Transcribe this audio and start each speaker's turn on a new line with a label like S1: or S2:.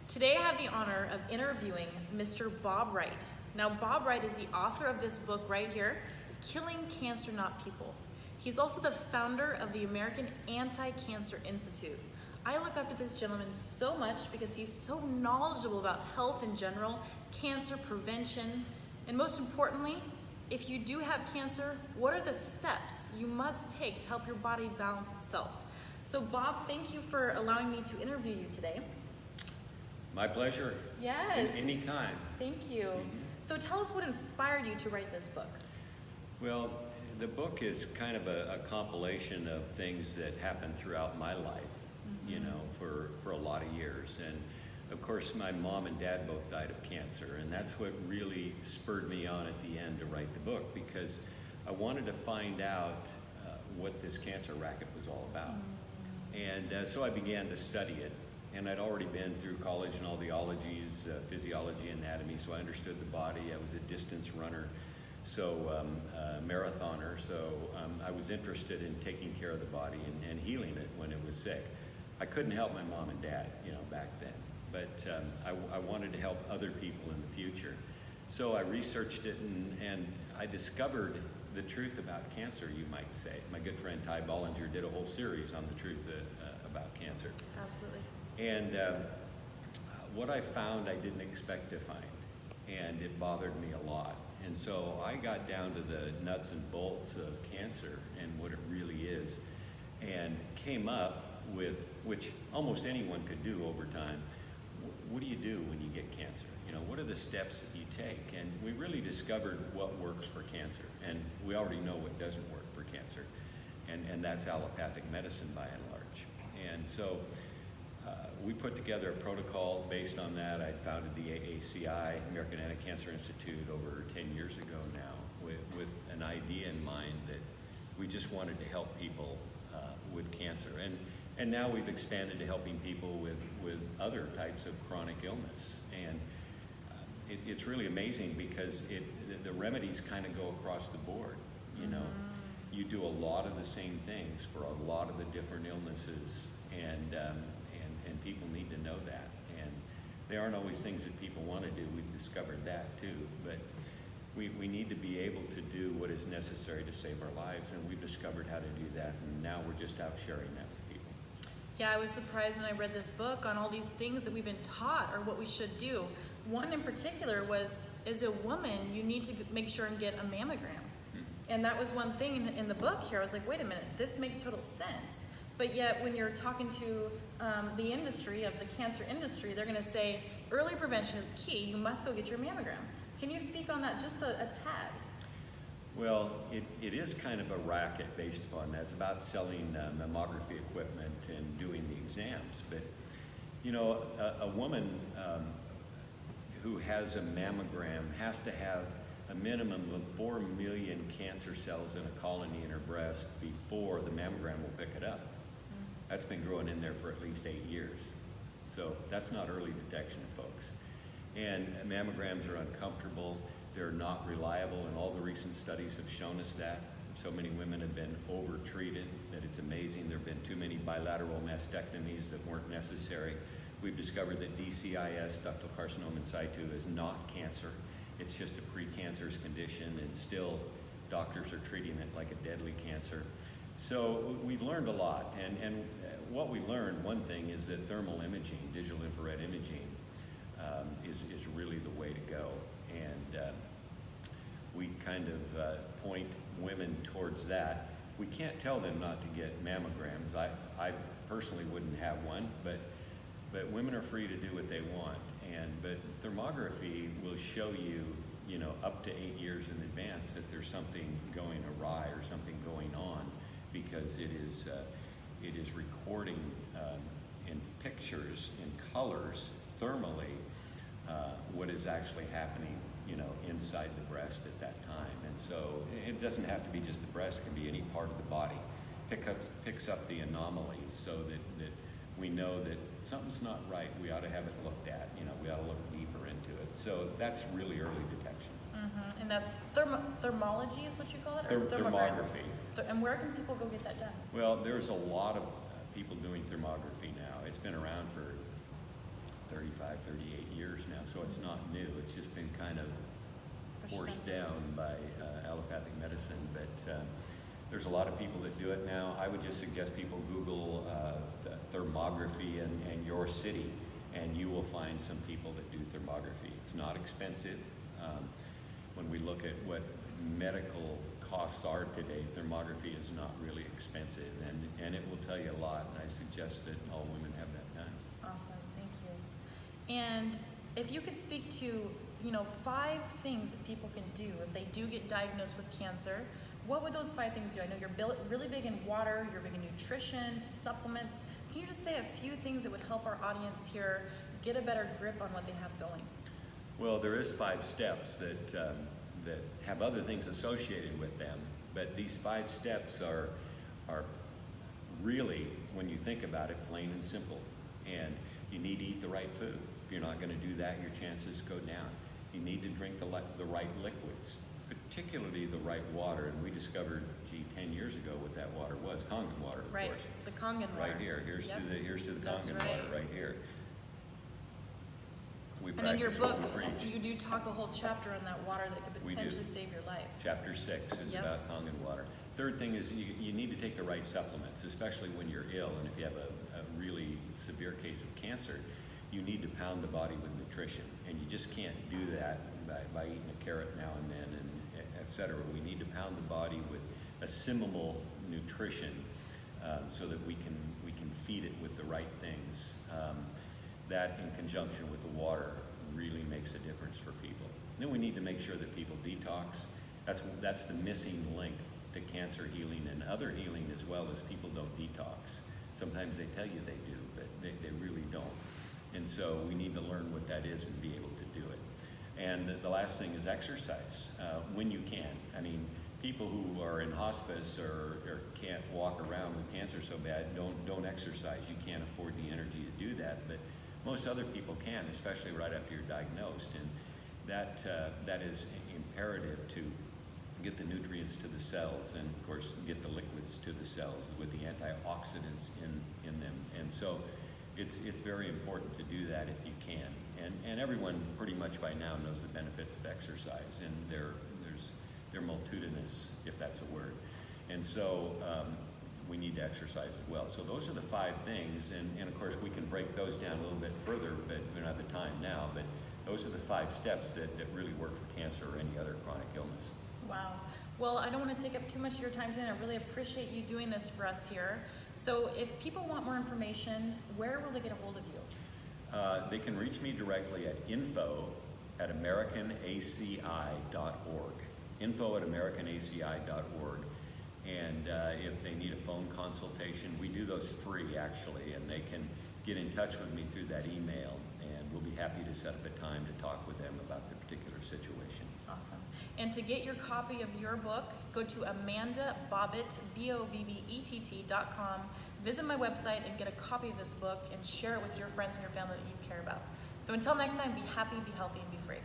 S1: Today I have the honor of interviewing Mr. Bob Wright. Now, Bob Wright is the author of this book right here, Killing Cancer, Not People. He's also the founder of the American Anti-Cancer Institute. I look up to this gentleman so much because he's so knowledgeable about health in general, cancer prevention, and most importantly, if you do have cancer, what are the steps you must take to help your body balance itself? So Bob, thank you for allowing me to interview you today.
S2: My pleasure.
S1: Yes.
S2: Anytime.
S1: Thank you. So tell us what inspired you to write this book.
S2: Well, the book is kind of a compilation of things that happened throughout my life, you know, for a lot of years. And of course, my mom and dad both died of cancer, and that's what really spurred me on at the end to write the book, because I wanted to find out what this cancer racket was all about. And so I began to study it. And I'd already been through college and all the ologies, physiology, anatomy, so I understood the body. I was a distance runner, so marathoner, so I was interested in taking care of the body and healing it when it was sick. I couldn't help my mom and dad, you know, back then, but I wanted to help other people in the future. So I researched it and I discovered the truth about cancer, you might say. My good friend Ty Bollinger did a whole series on the truth about cancer.
S1: Absolutely.
S2: And what I found I didn't expect to find, and it bothered me a lot. And so I got down to the nuts and bolts of cancer and what it really is, and came up with, which almost anyone could do over time, what do you do when you get cancer? You know, what are the steps that you take? And we really discovered what works for cancer, and we already know what doesn't work for cancer, and that's allopathic medicine by and large. And so we put together a protocol based on that. I founded the AACI, American Anti-Cancer Institute, over 10 years ago now, with an idea in mind that we just wanted to help people with cancer. And now we've expanded to helping people with other types of chronic illness. And it's really amazing because the remedies kind of go across the board, you know. You do a lot of the same things for a lot of the different illnesses, and people need to know that. And they aren't always things that people want to do. We've discovered that too. But we need to be able to do what is necessary to save our lives, and we've discovered how to do that, and now we're just out sharing that with people.
S1: Yeah, I was surprised when I read this book on all these things that we've been taught or what we should do. One in particular was, as a woman, you need to make sure and get a mammogram. And that was one thing in the book here. I was like, wait a minute, this makes total sense. But yet when you're talking to the industry of the cancer industry, they're gonna say, early prevention is key, you must go get your mammogram. Can you speak on that just a tad?
S2: Well, it is kind of a racket based upon that. It's about selling mammography equipment and doing the exams. But, you know, a woman who has a mammogram has to have a minimum of 4 million cancer cells in a colony in her breast before the mammogram will pick it up. That's been growing in there for at least 8 years. So that's not early detection, folks. And mammograms are uncomfortable, they're not reliable, and all the recent studies have shown us that. So many women have been over-treated that it's amazing. There have been too many bilateral mastectomies that weren't necessary. We've discovered that DCIS, ductal carcinoma in situ, is not cancer. It's just a precancerous condition, and still doctors are treating it like a deadly cancer. So we've learned a lot, and what we learned, one thing, is that thermal imaging, digital infrared imaging, is really the way to go. And we kind of point women towards that. We can't tell them not to get mammograms. I personally wouldn't have one, but women are free to do what they want. But thermography will show you, you know, up to 8 years in advance that there's something going awry or something going on, because it is recording in pictures, in colors, thermally, what is actually happening, you know, inside the breast at that time. And so it doesn't have to be just the breast; it can be any part of the body. Picks up the anomalies, so that we know that something's not right. We ought to have it looked at. You know, we ought to look deeper into it. So that's really early detection.
S1: And that's thermology is what you call it? Or
S2: thermography.
S1: And where can people go get that done?
S2: Well, there's a lot of people doing thermography now. It's been around for 30 35, 38 years now, so it's not new. It's just been kind of forced down by allopathic medicine, but there's a lot of people that do it now. I would just suggest people Google thermography in your city, and you will find some people that do thermography. It's not expensive. When we look at what medical costs are today, thermography is not really expensive, and it will tell you a lot, and I suggest that all women have that done.
S1: Awesome, thank you. And if you could speak to, 5 things that people can do if they do get diagnosed with cancer, what would those 5 things do? I know you're really big in water, you're big in nutrition, supplements. Can you just say a few things that would help our audience here get a better grip on what they have going?
S2: Well, there is 5 steps that have other things associated with them, but these 5 steps are really, when you think about it, plain and simple. And you need to eat the right food. If you're not going to do that, your chances go down. You need to drink the right liquids, particularly the right water. And we discovered, 10 years ago what that water was. Kangen water, of
S1: Right,
S2: course.
S1: the Kangen water.
S2: Right here. Here's to the
S1: That's
S2: Kangen
S1: right.
S2: water right here. We
S1: And in your
S2: practice
S1: book,
S2: what we preach.
S1: you do talk a whole chapter on that water that could
S2: We do.
S1: potentially save your life.
S2: Chapter 6 is
S1: Yep.
S2: about Kangen water. Third thing is you need to take the right supplements, especially when you're ill. And if you have a really severe case of cancer, you need to pound the body with nutrition. And you just can't do that by eating a carrot now and then, and et cetera. We need to pound the body with assimilar nutrition so that we can feed it with the right things. That in conjunction with the water really makes a difference for people. Then we need to make sure that people detox. That's the missing link to cancer healing and other healing as well, as people don't detox. Sometimes they tell you they do, but they really don't. And so we need to learn what that is and be able to do it. And the last thing is exercise when you can. I mean, people who are in hospice or can't walk around with cancer so bad don't exercise. You can't afford the energy to do that, but most other people can, especially right after you're diagnosed. And that is imperative to get the nutrients to the cells, and of course get the liquids to the cells with the antioxidants in them. And so it's very important to do that if you can. And everyone pretty much by now knows the benefits of exercise, and they're multitudinous, if that's a word. And so we need to exercise as well. So those are the 5 things, and of course we can break those down a little bit further, but we don't have the time now. But those are the 5 steps that really work for cancer or any other chronic illness.
S1: Wow. Well, I don't want to take up too much of your time today. I really appreciate you doing this for us here. So if people want more information, where will they get a hold of you?
S2: They can reach me directly at info@americanaci.org. info@americanaci.org. And if they need a phone consultation, we do those free actually, and they can get in touch with me through that email, and we'll be happy to set up a time to talk with them about the particular situation.
S1: Awesome. And to get your copy of your book, go to Amanda Bobbett, BOBBETT.com. Visit my website and get a copy of this book and share it with your friends and your family that you care about. So until next time, be happy, be healthy, and be free.